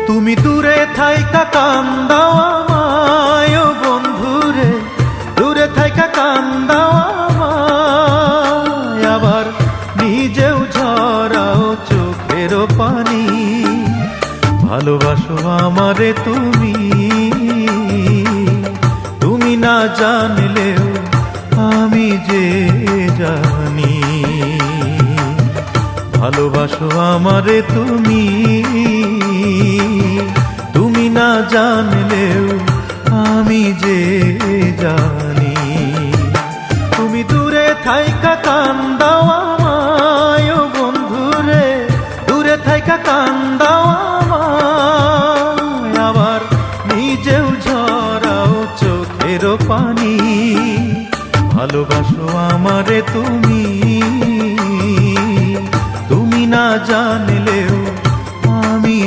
তুমি দূরে থাইকা কান্দাও আমায় বন্ধুরে, দূরে থাইকা কান্দাও আমায়, আবার নিজেও ঝরাও চোখের পানি। ভালোবাসো আমারে তুমি, তুমি না জানলেও আমি যে জানি। ভালোবাসো আমারে তুমি, তুমি না জানলেও আমি যে জানি। তুমি দূরে থাইকা কান্দাও আমায় বন্ধুরে, দূরে থাইকা কান্দাও আমায়, আবার নিজেও ঝরাও চোখের পানি। ভালোবাসো আমারে তুমি,